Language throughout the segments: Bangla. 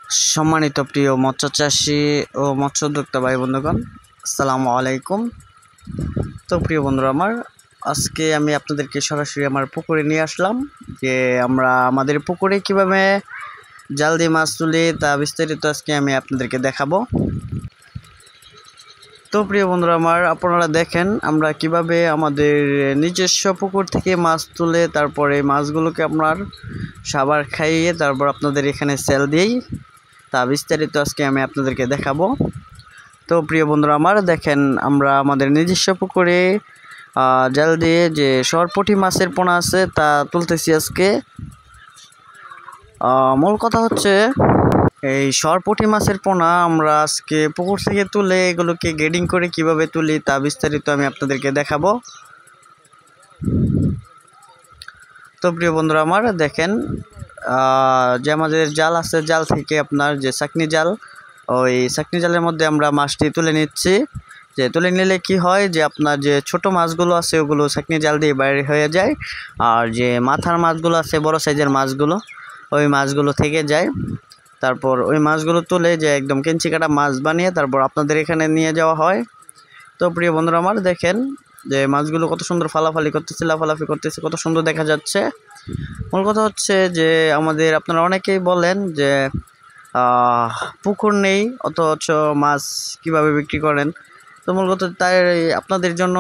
সম্মানিত প্রিয় মৎস্য চাষী ও মৎস্য উদ্যোক্তা ভাই বন্ধুগণ, আসসালামু আলাইকুম। তো প্রিয় বন্ধুরা আমার, আজকে আমি আপনাদেরকে সরাসরি আমার পুকুরে নিয়ে আসলাম যে আমরা আমাদের পুকুরে কিভাবে জাল দিয়ে মাছ তুলি তা বিস্তারিত আজকে আমি আপনাদেরকে দেখাবো। তো প্রিয় বন্ধুরা আমার, আপনারা দেখেন আমরা কিভাবে আমাদের নিজস্ব পুকুর থেকে মাছ তুলে তারপরে মাছগুলোকে আপনার সাবার খাইয়ে তারপর আপনাদের এখানে সেল দিই তা বিস্তারিত আজকে আমি আপনাদেরকে দেখাবো। তো প্রিয় বন্ধুরা আমার, দেখেন আমরা আমাদের নিজস্ব পুকুরে জাল দিয়ে যে সরপুঁটি মাছের পোনা আছে তা তুলতেছি আজকে। মূল কথা হচ্ছে এই সরপুঁটি মাছের পোনা আমরা আজকে পুকুর থেকে তুলে এগুলোকে গ্রেডিং করে কিভাবে তুলি তা বিস্তারিত আমি আপনাদেরকে দেখাবো। তো প্রিয় বন্ধুরা আমার, দেখেন যে আমাদের জাল আছে, জাল থেকে আপনার যে চাকনি জাল, ওই চাকনি জালের মধ্যে আমরা মাছটি তুলে নিচ্ছি। যে তুলে নিলে কি হয় যে আপনার যে ছোট মাছগুলো আছে ওগুলো চাকনি জাল দিয়ে বাইরে হয়ে যায়, আর যে মাথার মাছগুলো আছে বড় সাইজের মাছগুলো ওই মাছগুলো থেকে যায়। তারপর ওই মাছগুলো তুলে যে একদম কেঞ্চি কাটা মাছ বানিয়ে তারপর আপনাদের এখানে নিয়ে যাওয়া হয়। তো প্রিয় বন্ধুরা আমার, দেখেন যে মাছগুলো কত সুন্দর ফালাফালি করতেছে, লাফালাফি করতেছে, কত সুন্দর দেখা যাচ্ছে। মূল কথা হচ্ছে যে আমাদের আপনারা অনেকেই বলেন যে পুকুর নেই অথচ মাছ কিভাবে বিক্রি করেন। তো মূল কথা তাই আপনাদের জন্য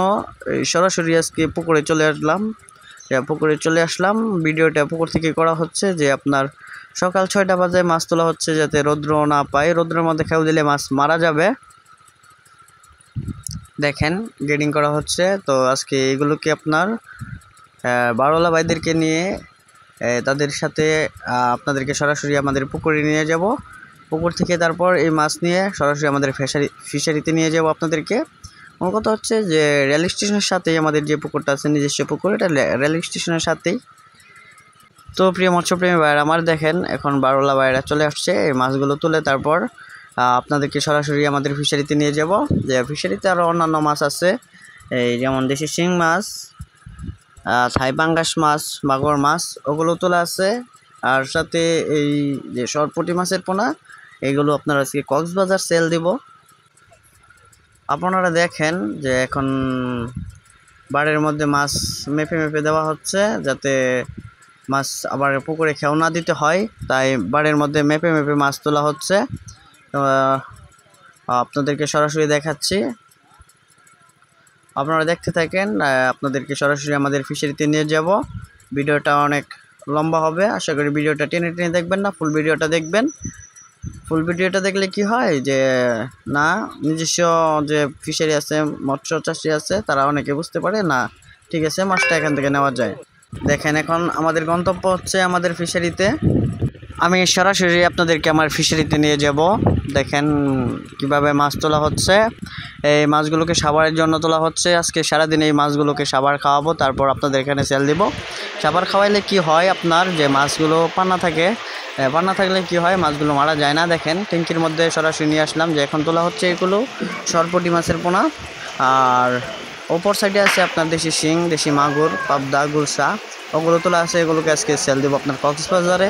সরাসরি আজকে পুকুরে চলে আসলাম। ভিডিওটা পুকুর থেকে করা হচ্ছে যে আপনার সকাল 6টা বাজে মাছ তোলা হচ্ছে যাতে রৌদ্র না পায়, রৌদ্রের মধ্যে খেউ দিলে মাছ মারা যাবে। দেখেন গ্রেডিং করা হচ্ছে। তো আজকে এগুলোকে আপনার বারোলা ভাইদেরকে নিয়ে তাদের সাথে আপনাদেরকে সরাসরি আমাদের পুকুরে নিয়ে যাব। পুকুর থেকে তারপর এই মাছ নিয়ে সরাসরি আমাদের ফিশারিতে নিয়ে যাব আপনাদেরকে। আমার কথা হচ্ছে যে রেল স্টেশনের সাথেই আমাদের যে পুকুরটা আছে, নিজস্ব পুকুর, এটা রেল স্টেশনের সাথেই। তো প্রিয় মৎস্যপ্রেমী ভাইয়েরা আমার, দেখেন এখন বারোলা ভাইয়েরা চলে আসছে এই মাছগুলো তুলে তারপর আপনাদেরকে সরাসরি আমাদের ফিশারিতে নিয়ে যাব। যে ফিশারিতে আরও অন্যান্য মাছ আছে, এই যেমন দেশি শিং মাছ, থাই পাঙ্গাস মাছ, মাগুর মাছ, ওগুলো তোলা আছে। আর সাথে এই যে সরপুঁটি মাছের পোনা, এগুলো আপনারা আজকে কক্সবাজার সেল দিব। আপনারা দেখেন যে এখন বাড়ির মধ্যে মাছ মেপে মেপে দেওয়া হচ্ছে যাতে মাছ আবার পুকুরে খেও না দিতে হয়, তাই বাড়ির মধ্যে মেপে মেপে মাছ তোলা হচ্ছে। আপনাদেরকে সরাসরি দেখাচ্ছি, আপনারা দেখতে থাকেন। আপনাদেরকে সরাসরি আমাদের ফিশারিতে নিয়ে যাব। ভিডিওটা অনেক লম্বা হবে, আশা করি ভিডিওটা টেনে টেনে দেখবেন না, ফুল ভিডিওটা দেখবেন। ফুল ভিডিওটা দেখলে কি হয় যে না নিজস্ব যে ফিশারি আছে, মৎস্য চাষি আছে, তারা অনেকে বুঝতে পারে না ঠিক আছে মাছটা এখান থেকে নেওয়া যায়। দেখেন এখন আমাদের গন্তব্য হচ্ছে আমাদের ফিশারিতে। আমি সরাসরি আপনাদেরকে আমার ফিশারিতে নিয়ে যাব। দেখেন কিভাবে মাছ তোলা হচ্ছে। এই মাছগুলোকে সাবারের জন্য তোলা হচ্ছে। আজকে সারাদিন এই মাছগুলোকে সাবার খাওয়াবো, তারপর আপনাদের এখানে সেল দিব। সাবার খাওয়াইলে কি হয় আপনার যে মাছগুলো পান্না থাকে, পান্না থাকলে কি হয় মাছগুলো মারা যায় না। দেখেন ট্যাঙ্কির মধ্যে সরাসরি নিয়ে আসলাম। যে এখন তোলা হচ্ছে এগুলো সরপুঁটি মাছের পোনা, আর ওপর সাইডে আছে আপনার দেশি শিং, দেশি মাগুর, পাবদা, গুলশা, ওগুলো তোলা আছে। এগুলোকে আজকে সেল দেবো আপনার কক্সবাজারে।